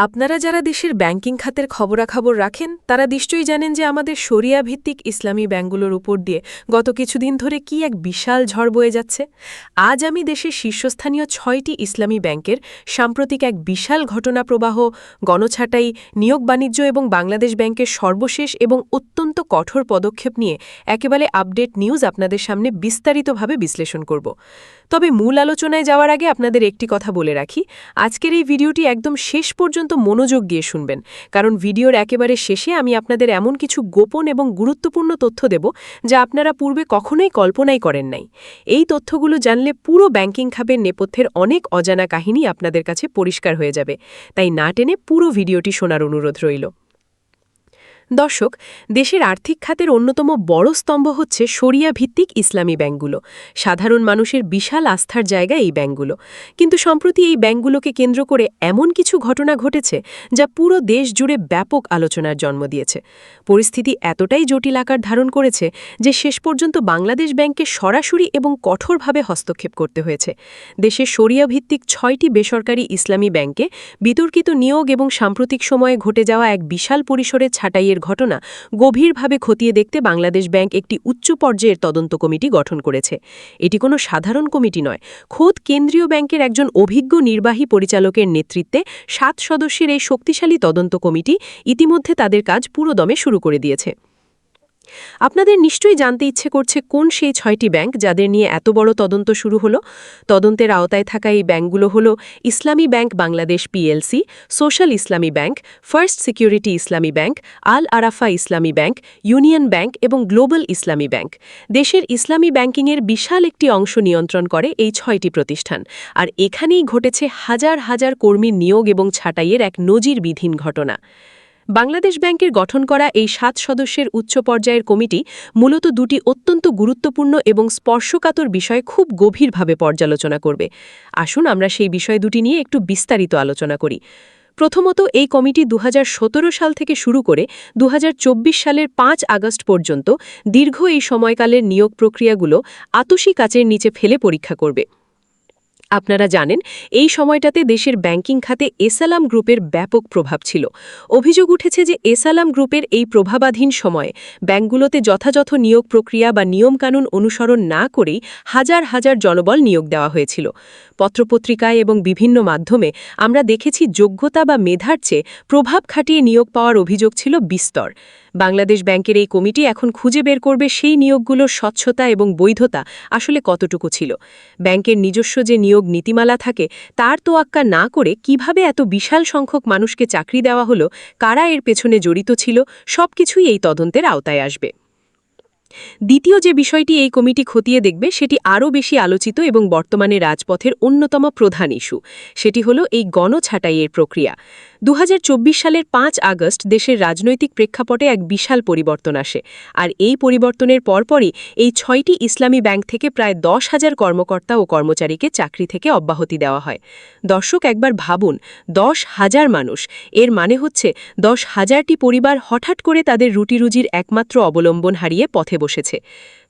আপনারা যারা দেশের ব্যাংকিং খাতের খবরাখবর রাখেন তারা নিশ্চয়ই জানেন যে আমাদের শরিয়া ভিত্তিক ইসলামী ব্যাংকগুলোর উপর দিয়ে গত কিছুদিন ধরে কি এক বিশাল ঝড় বয়ে যাচ্ছে। আজ আমি দেশের শীর্ষস্থানীয় ৬টি ইসলামী ব্যাংকের সাম্প্রতিক এক বিশাল ঘটনা প্রবাহ, গণছাঁটাই, নিয়োগ বাণিজ্য এবং বাংলাদেশ ব্যাংকের সর্বশেষ এবং অত্যন্ত কঠোর পদক্ষেপ নিয়ে একেবারে আপডেট নিউজ আপনাদের সামনে বিস্তারিতভাবে বিশ্লেষণ করব। তবে মূল আলোচনায় যাওয়ার আগে আপনাদের একটি কথা বলে রাখি, আজকের এই ভিডিওটি একদম শেষ পর্যন্ত মনোযোগ দিয়ে শুনবেন, কারণ ভিডিওর একেবারে শেষে আমি আপনাদের এমন কিছু গোপন এবং গুরুত্বপূর্ণ তথ্য দেব যা আপনারা পূর্বে কখনোই কল্পনাই করেন নাই। এই তথ্যগুলো জানলে পুরো ব্যাংকিং খাতের নেপথ্যের অনেক অজানা কাহিনী আপনাদের কাছে পরিষ্কার হয়ে যাবে, তাই না টেনে পুরো ভিডিওটি শোনার অনুরোধ রইল। দর্শক, দেশের আর্থিক খাতের অন্যতম বড় স্তম্ভ হচ্ছে শরিয়া ভিত্তিক ইসলামী ব্যাংকগুলো। সাধারণ মানুষের বিশাল আস্থার জায়গা এই ব্যাংকগুলো। কিন্তু সম্প্রতি এই ব্যাংকগুলোকে কেন্দ্র করে এমন কিছু ঘটনা ঘটেছে যা পুরো দেশ জুড়ে ব্যাপক আলোচনার জন্ম দিয়েছে। পরিস্থিতি এতটাই জটিল আকার ধারণ করেছে যে শেষ পর্যন্ত বাংলাদেশ ব্যাংকে সরাসরি এবং কঠোরভাবে হস্তক্ষেপ করতে হয়েছে। দেশের শরিয়া ভিত্তিক ৬টি বেসরকারি ইসলামী ব্যাংকে বিতর্কিত নিয়োগ এবং সাম্প্রতিক সময়ে ঘটে যাওয়া এক বিশাল পরিসরের ছাঁটাইয়ের ঘটনা গভীরভাবে খতিয়ে দেখতে বাংলাদেশ ব্যাংক একটি উচ্চ পর্যায়ের তদন্ত কমিটি গঠন করেছে। এটি কোনো সাধারণ কমিটি নয়, খোদ কেন্দ্রীয় ব্যাংকের একজন অভিজ্ঞ নির্বাহী পরিচালকের নেতৃত্বে ৭ সদস্যের এই শক্তিশালী তদন্ত কমিটি ইতিমধ্যে তাদের কাজ পুরোদমে শুরু করে দিয়েছে। আপনাদের নিশ্চয়ই জানতে ইচ্ছে করছে কোন সেই ৬টি ব্যাংক যাদের নিয়ে এত বড় তদন্ত শুরু হলো। তদন্তের আওতায় থাকা এই ব্যাংকগুলো হলো ইসলামী ব্যাংক বাংলাদেশ পিএলসি, সোশ্যাল ইসলামী ব্যাংক, ফার্স্ট সিকিউরিটি ইসলামী ব্যাংক, আল আরাফা ইসলামী ব্যাংক, ইউনিয়ন ব্যাংক এবং গ্লোবাল ইসলামী ব্যাংক। দেশের ইসলামী ব্যাংকিংয়ের বিশাল একটি অংশ নিয়ন্ত্রণ করে এই ৬টি প্রতিষ্ঠান, আর এখানেই ঘটেছে হাজার হাজার কর্মীর নিয়োগ এবং ছাঁটাইয়ের এক নজিরবিহীন ঘটনা। বাংলাদেশ ব্যাংকের গঠন করা এই ৭ সদস্যের উচ্চ পর্যায়ের কমিটি মূলত দুটি অত্যন্ত গুরুত্বপূর্ণ এবং স্পর্শকাতর বিষয় খুব গভীরভাবে পর্যালোচনা করবে। আসুন আমরা সেই বিষয় দুটি নিয়ে একটু বিস্তারিত আলোচনা করি। প্রথমত, এই কমিটি ২০১৭ সাল থেকে শুরু করে ২০২৪ সালের ৫ আগস্ট পর্যন্ত দীর্ঘ এই সময়কালের নিয়োগ প্রক্রিয়াগুলো আতশি কাচের নিচে ফেলে পরীক্ষা করবে। আপনারা জানেন, এই সময়টাতে দেশের ব্যাংকিং খাতে এসালাম গ্রুপের ব্যাপক প্রভাব ছিল। অভিযোগ উঠেছে যে এসালাম গ্রুপের এই প্রভাবাধীন সময়ে ব্যাংকগুলোতে যথাযথ নিয়োগ প্রক্রিয়া বা নিয়মকানুন অনুসরণ না করেই হাজার হাজার জনবল নিয়োগ দেওয়া হয়েছিল। পত্রপত্রিকায় এবং বিভিন্ন মাধ্যমে আমরা দেখেছি যোগ্যতা বা মেধার চেয়ে প্রভাব খাটিয়ে নিয়োগ পাওয়ার অভিযোগ ছিল বিস্তর। বাংলাদেশ ব্যাংকের এই কমিটি এখন খুঁজে বের করবে সেই নিয়োগগুলোর স্বচ্ছতা এবং বৈধতা আসলে কতটুকু ছিল। ব্যাংকের নিজস্ব যে নিয়োগ নীতিমালা থাকে তার তোয়াক্কা না করে কিভাবে এত বিশাল সংখ্যক মানুষকে চাকরি দেওয়া হলো, কারা এর পেছনে জড়িত ছিল, সবকিছুই এই তদন্তের আওতায় আসবে। দ্বিতীয় যে বিষয়টি এই কমিটি খতিয়ে দেখবে সেটি আরও বেশি আলোচিত এবং বর্তমানে রাজপথের অন্যতম প্রধান ইস্যু, সেটি হলো এই গণছাঁটাইয়ের প্রক্রিয়া। ২০২৪ সালের ৫ আগস্ট দেশের রাজনৈতিক প্রেক্ষাপটে এক বিশাল পরিবর্তন আসে, আর এই পরিবর্তনের পরপরই এই ৬টি ইসলামী ব্যাংক থেকে প্রায় ১০,০০০ কর্মকর্তা ও কর্মচারীকে চাকরি থেকে অব্যাহতি দেওয়া হয়। দর্শক, একবার ভাবুন, ১০,০০০ মানুষ, এর মানে হচ্ছে ১০,০০০টি পরিবার হঠাৎ করে তাদের রুটিরুজির একমাত্র অবলম্বন হারিয়ে পথে বসেছে।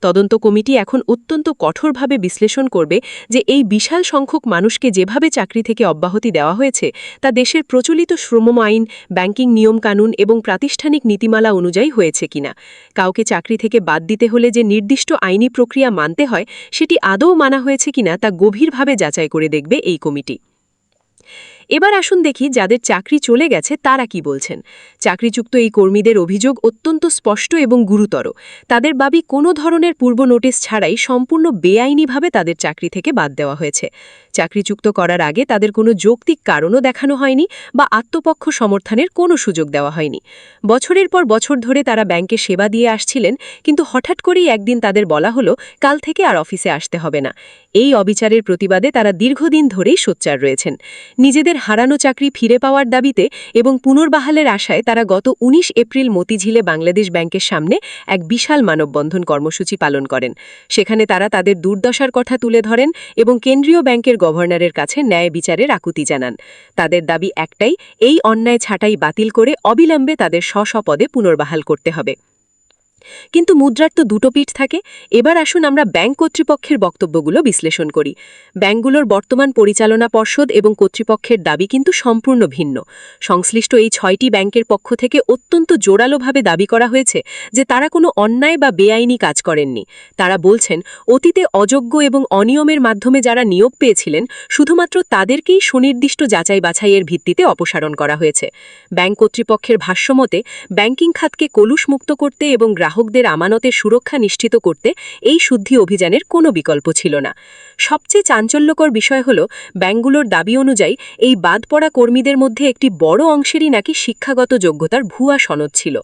তদন্ত কমিটি এখন অত্যন্ত কঠোরভাবে বিশ্লেষণ করবে যে এই বিশাল সংখ্যক মানুষকে যেভাবে চাকরি থেকে অব্যাহতি দেওয়া হয়েছে তা দেশের প্রচলিত শ্রম আইন, ব্যাংকিং নিয়মকানুন এবং প্রাতিষ্ঠানিক নীতিমালা অনুযায়ী হয়েছে কিনা। কাউকে চাকরি থেকে বাদ দিতে হলে যে নির্দিষ্ট আইনি প্রক্রিয়া মানতে হয় সেটি আদৌ মানা হয়েছে কিনা তা গভীরভাবে যাচাই করে দেখবে এই কমিটি। এবার আসুন দেখি যাদের চাকরি চলে গেছে তারা কি বলছেন। চাকরিচ্যুত এই কর্মীদের অভিযোগ অত্যন্ত স্পষ্ট এবং গুরুতর। তাদের দাবি কোনো ধরনের পূর্ব নোটিশ ছাড়াই সম্পূর্ণ বেআইনিভাবে তাদের চাকরি থেকে বাদ দেওয়া হয়েছে। চাকরিচ্যুত করার আগে তাদের কোনো যৌক্তিক কারণও দেখানো হয়নি বা আত্মপক্ষ সমর্থনের কোনো সুযোগ দেওয়া হয়নি। বছরের পর বছর ধরে তারা ব্যাংকে সেবা দিয়ে আসছিলেন, কিন্তু হঠাৎ করেই একদিন তাদের বলা হলো কাল থেকে আর অফিসে আসতে হবে না। এই অবিচারের প্রতিবাদে তারা দীর্ঘদিন ধরেই সোচ্চার রয়েছেন। নিজেদের হারানো চাকরি ফিরে পাওয়ার দাবিতে এবং পুনর্বহালের আশায় তারা গত ১৯ এপ্রিল মতিঝিলে বাংলাদেশ ব্যাংকের সামনে এক বিশাল মানববন্ধন কর্মসূচি পালন করেন। সেখানে তারা তাদের দুর্দশার কথা তুলে ধরেন এবং কেন্দ্রীয় ব্যাংকের গভর্নরের কাছে ন্যায় বিচারের আকুতি জানান। তাদের দাবি একটাই, এই অন্যায় ছাঁটাই বাতিল করে অবিলম্বে তাদের স্ব পদে পুনর্বহাল করতে হবে। কিন্তু মুদ্রার তো দুটো পিঠ থাকে। এবার আসুন আমরা ব্যাংক কর্তৃপক্ষের বক্তব্যগুলো বিশ্লেষণ করি। ব্যাংকগুলোর বর্তমান পরিচালনা পর্ষদ এবং কর্তৃপক্ষের দাবি কিন্তু সম্পূর্ণ ভিন্ন। সংশ্লিষ্ট এই 6টি ব্যাংকের পক্ষ থেকে অত্যন্ত জোরালোভাবে দাবি করা হয়েছে যে তারা কোনো অন্যায় বা বেআইনি কাজ করেননি। তারা বলছেন, অতীতে অযোগ্য এবং অনিয়মের মাধ্যমে যারা নিয়োগ পেয়েছিলেন, শুধুমাত্র তাদেরকেই সুনির্দিষ্ট যাচাই বাছাইয়ের ভিত্তিতে অপসারণ করা হয়েছে। ব্যাংক কর্তৃপক্ষের ভাষ্যমতে, ব্যাংকিং খাতকে কলুষমুক্ত করতে এবং গ্রাহকদের আমানতের সুরক্ষা নিশ্চিত করতে এই শুদ্ধি অভিযানের কোনো বিকল্প ছিল না। সবচেয়ে চাঞ্চল্যকর বিষয় হল, ব্যাংকগুলোর দাবি অনুযায়ী এই বাদ পড়া কর্মীদের মধ্যে একটি বড় অংশেরই নাকি শিক্ষাগত যোগ্যতার ভুয়া সনদ ছিল,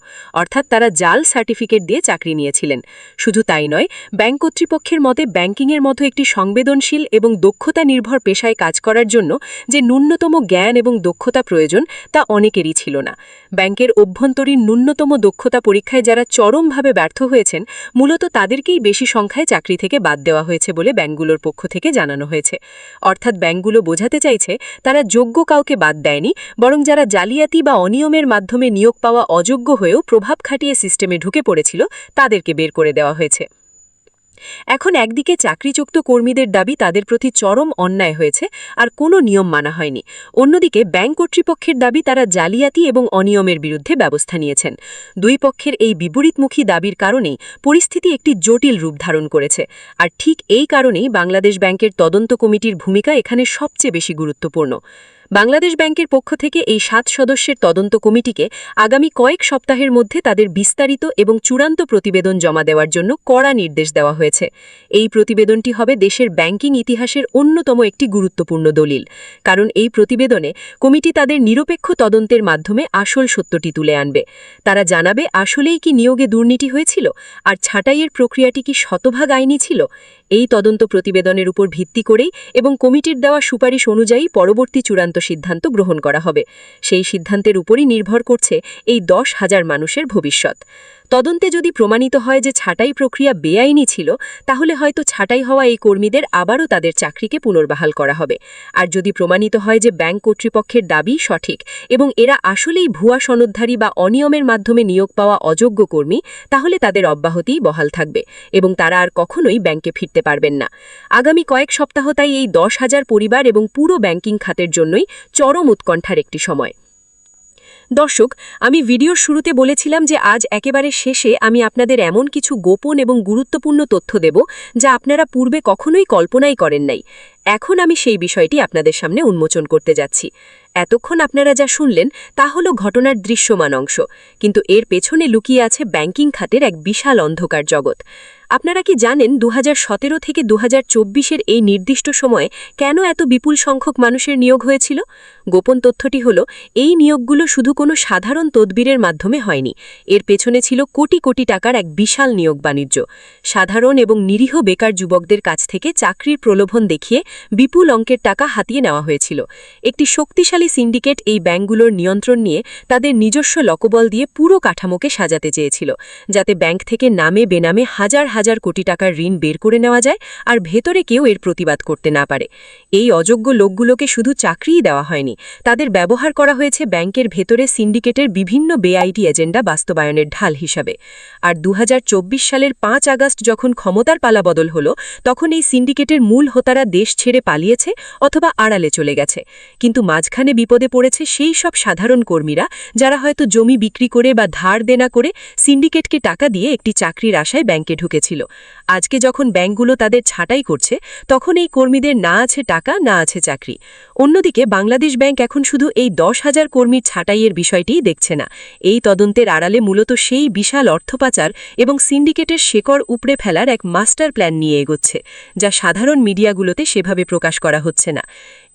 অর্থাৎ তারা জাল সার্টিফিকেট দিয়ে চাকরি নিয়েছিলেন। শুধু তাই নয়, ব্যাংক কর্তৃপক্ষের মতে ব্যাংকিংয়ের মতো একটি সংবেদনশীল এবং দক্ষতা নির্ভর পেশায় কাজ করার জন্য যে ন্যূনতম জ্ঞান এবং দক্ষতা প্রয়োজন তা অনেকেরই ছিল না। ব্যাংকের অভ্যন্তরীণ ন্যূনতম দক্ষতা পরীক্ষায় যারা চরমভাবে ব্যর্থ হয়েছেন, মূলত তাদেরকেই বেশি সংখ্যায় চাকরি থেকে বাদ দেওয়া হয়েছে বলে ব্যাংকগুলোর পক্ষ থেকে জানানো হয়েছে। অর্থাৎ ব্যাংকগুলো বোঝাতে চাইছে তারা যোগ্য কাউকে বাদ দেয়নি, বরং যারা জালিয়াতি বা অনিয়মের মাধ্যমে নিয়োগ পাওয়া অযোগ্য হয়েও প্রভাব খাটিয়ে সিস্টেমে ঢুকে পড়েছিল তাদেরকে বের করে দেওয়া হয়েছে। এখন একদিকে চাকরিযুক্ত কর্মীদের দাবি তাদের প্রতি চরম অন্যায় হয়েছে আর কোনো নিয়ম মানা হয়নি, অন্যদিকে ব্যাংক কর্তৃপক্ষের দাবি তারা জালিয়াতি এবং অনিয়মের বিরুদ্ধে ব্যবস্থা নিয়েছেন। দুই পক্ষের এই বিপরীতমুখী দাবির কারণেই পরিস্থিতি একটি জটিল রূপ ধারণ করেছে। আর ঠিক এই কারণেই বাংলাদেশ ব্যাংকের তদন্ত কমিটির ভূমিকা এখানে সবচেয়ে বেশি গুরুত্বপূর্ণ। বাংলাদেশ ব্যাংকের পক্ষ থেকে এই 7 সদস্যের তদন্ত কমিটিকে আগামী কয়েক সপ্তাহের মধ্যে তাদের বিস্তারিত এবং চূড়ান্ত প্রতিবেদন জমা দেওয়ার জন্য কড়া নির্দেশ দেওয়া হয়েছে। এই প্রতিবেদনটি হবে দেশের ব্যাংকিং ইতিহাসের অন্যতম একটি গুরুত্বপূর্ণ দলিল, কারণ এই প্রতিবেদনে কমিটি তাদের নিরপেক্ষ তদন্তের মাধ্যমে আসল সত্যটি তুলে আনবে। তারা জানাবে আসলেই কি নিয়োগে দুর্নীতি হয়েছিল, আর ছাঁটাইয়ের প্রক্রিয়াটি কি শতভাগ আইনি ছিল। এই তদন্ত প্রতিবেদনের উপর ভিত্তি করেই এবং কমিটির দেওয়া সুপারিশ অনুযায়ী পরবর্তী চূড়ান্ত সিদ্ধান্ত গ্রহণ করা হবে। সেই সিদ্ধান্তের উপরই নির্ভর করছে এই 10,000 মানুষের ভবিষ্যৎ। তদন্তে যদি প্রমাণিত হয় যে ছাঁটাই প্রক্রিয়া বেআইনি ছিল, তাহলে হয়তো ছাঁটাই হওয়া এই কর্মীদের আবারও তাদের চাকরিকে পুনর্বহাল করা হবে। আর যদি প্রমাণিত হয় যে ব্যাংক কর্তৃপক্ষের দাবি সঠিক এবং এরা আসলেই ভুয়া সনদধারী বা অনিয়মের মাধ্যমে নিয়োগ পাওয়া অযোগ্য কর্মী, তাহলে তাদের অব্যাহতিই বহাল থাকবে এবং তারা আর কখনোই ব্যাংকে ফিরতে পারবেন না। আগামী কয়েক সপ্তাহ তাই এই 10,000 পরিবার এবং পুরো ব্যাংকিং খাতের জন্যই চরম উৎকণ্ঠার একটি সময়। দর্শক, আমি ভিডিওর শুরুতে বলেছিলাম যে আজ একেবারে শেষে আমি আপনাদের এমন কিছু গোপন এবং গুরুত্বপূর্ণ তথ্য দেব যা আপনারা পূর্বে কখনোই কল্পনাই করেন নাই। এখন আমি সেই বিষয়টি আপনাদের সামনে উন্মোচন করতে যাচ্ছি। এতক্ষণ আপনারা যা শুনলেন তা হলো ঘটনার দৃশ্যমান অংশ, কিন্তু এর পেছনে লুকিয়ে আছে ব্যাংকিং খাতের এক বিশাল অন্ধকার জগৎ। আপনারা কি জানেন 2017 থেকে 2024-এর এই নির্দিষ্ট সময়ে কেন এত বিপুল সংখ্যক মানুষের নিয়োগ হয়েছিল? গোপন তথ্যটি হলো, এই নিয়োগগুলো শুধু কোনো সাধারণ তদবিরের মাধ্যমে হয়নি। এর পেছনে ছিল কোটি কোটি টাকার এক বিশাল নিয়োগ বাণিজ্য। সাধারণ এবং নিরীহ বেকার যুবকদের কাছ থেকে চাকরির প্রলোভন দেখিয়ে বিপুল অঙ্কের টাকা হাতিয়ে নেওয়া হয়েছিল। একটি শক্তিশালী সিন্ডিকেট এই ব্যাংকগুলোর নিয়ন্ত্রণ নিয়ে তাদের নিজস্ব লকবল দিয়ে পুরো কাঠামোকে সাজাতে চেয়েছিল, যাতে ব্যাংক থেকে নামে বেনামে হাজার হাজার কোটি টাকার ঋণ বের করে নেওয়া যায় আর ভেতরে কেউ এর প্রতিবাদ করতে না পারে। এই অযোগ্য লোকগুলোকে শুধু চাকরিই দেওয়া হয়নি, তাদের ব্যবহার করা হয়েছে ব্যাংকের ভেতরে সিন্ডিকেটের বিভিন্ন বেআইনি এজেন্ডা বাস্তবায়নের ঢাল হিসাবে। আর 2024 সালের 5 আগস্ট যখন ক্ষমতার পালাবদল হলো, তখন এই সিন্ডিকেটের মূল হোতারা দেশ ছেড়ে পালিয়েছে অথবা আড়ালে চলে গেছে। কিন্তু মাঝখানে বিপদে পড়েছে সেই সব সাধারণ কর্মীরা যারা হয়তো জমি বিক্রি করে বা ধার দেনা করে সিন্ডিকেটকে টাকা দিয়ে একটি চাকরির আশায় ব্যাংকে ঢুকেছিল। আজকে যখন ব্যাংকগুলো তাদের ছাঁটাই করছে, তখন এই কর্মীদের না আছে টাকা, না আছে চাকরি। অন্যদিকে বাংলাদেশ ব্যাংক এখন শুধু এই 10,000 কর্মীর ছাঁটাইয়ের বিষয়টিই দেখছে না। এই তদন্তের আড়ালে মূলত সেই বিশাল অর্থপাচার এবং সিন্ডিকেটের শেকড় উপড়ে ফেলার এক মাস্টার প্ল্যান নিয়ে এগোচ্ছে, যা সাধারণ মিডিয়াগুলোতে সেভাবে প্রকাশ করা হচ্ছে না।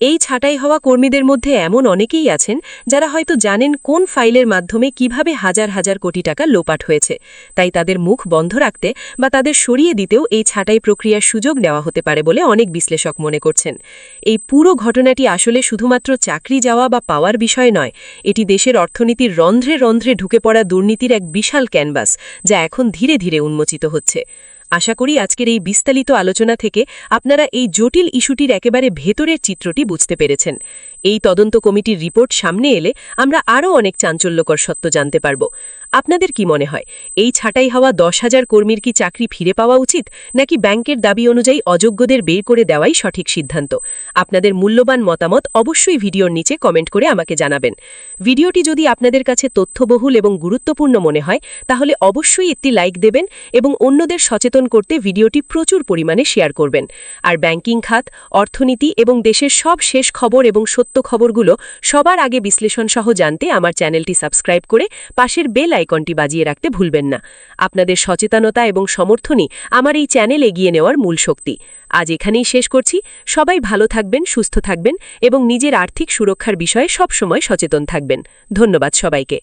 এই ছাঁটাই হওয়া কর্মীদের মধ্যে এমন অনেকেই আছেন যারা হয়তো জানেন কোন ফাইলের মাধ্যমে কিভাবে হাজার হাজার কোটি টাকা লোপাট হয়েছে, তাই তাদের মুখ বন্ধ রাখতে বা তাদের সরিয়ে দিতেও এই ছাঁটাই প্রক্রিয়ার সুযোগ নেওয়া হতে পারে বলে অনেক বিশ্লেষক মনে করছেন। এই পুরো ঘটনাটি আসলে শুধুমাত্র চাকরি যাওয়া বা পাওয়ার বিষয় নয়, এটি দেশের অর্থনীতির রন্ধ্রে রন্ধ্রে ঢুকে পড়া দুর্নীতির এক বিশাল ক্যানভাস, যা এখন ধীরে ধীরে উন্মোচিত হচ্ছে। আশা করি আজকের এই বিস্তারিত আলোচনা থেকে আপনারা এই জটিল ইস্যুটির একেবারে ভেতরের চিত্রটি বুঝতে পেরেছেন। এই তদন্ত কমিটির রিপোর্ট সামনে এলে আমরা আরও অনেক চাঞ্চল্যকর সত্য জানতে পারব। আপনাদের কি মনে হয় এই ছাঁটাই হওয়া 10,000 কর্মীর কি চাকরি ফিরে পাওয়া উচিত নাকি ব্যাংকের দাবি অনুযায়ী অযোগ্যদের বের করে দেওয়াই সঠিক সিদ্ধান্ত আপনাদের মূল্যবান মতামত অবশ্যই ভিডিওর নিচে কমেন্ট করে আমাকে জানাবেন ভিডিওটি যদি আপনাদের কাছে তথ্যবহুল এবং গুরুত্বপূর্ণ মনে হয় তাহলে অবশ্যই একটি লাইক দেবেন এবং অন্যদের সচেতন করতে ভিডিওটি প্রচুর পরিমাণে শেয়ার করবেন আর ব্যাংকিং খাত অর্থনীতি এবং দেশের সব শেষ খবর এবং সত্য খবরগুলো সবার আগে বিশ্লেষণ সহ জানতে আমার চ্যানেলটি সাবস্ক্রাইব করে পাশের বেল আইকনটি বাজিয়ে রাখতে ভুলবেন না আপনাদের সচেতনতা এবং সমর্থনই আমার এই চ্যানেল এগিয়ে নেওয়ার মূল শক্তি আজ এখানেই শেষ করছি সবাই ভালো থাকবেন সুস্থ থাকবেন এবং নিজের আর্থিক সুরক্ষার বিষয়ে সবসময় সচেতন থাকবেন ধন্যবাদ সবাইকে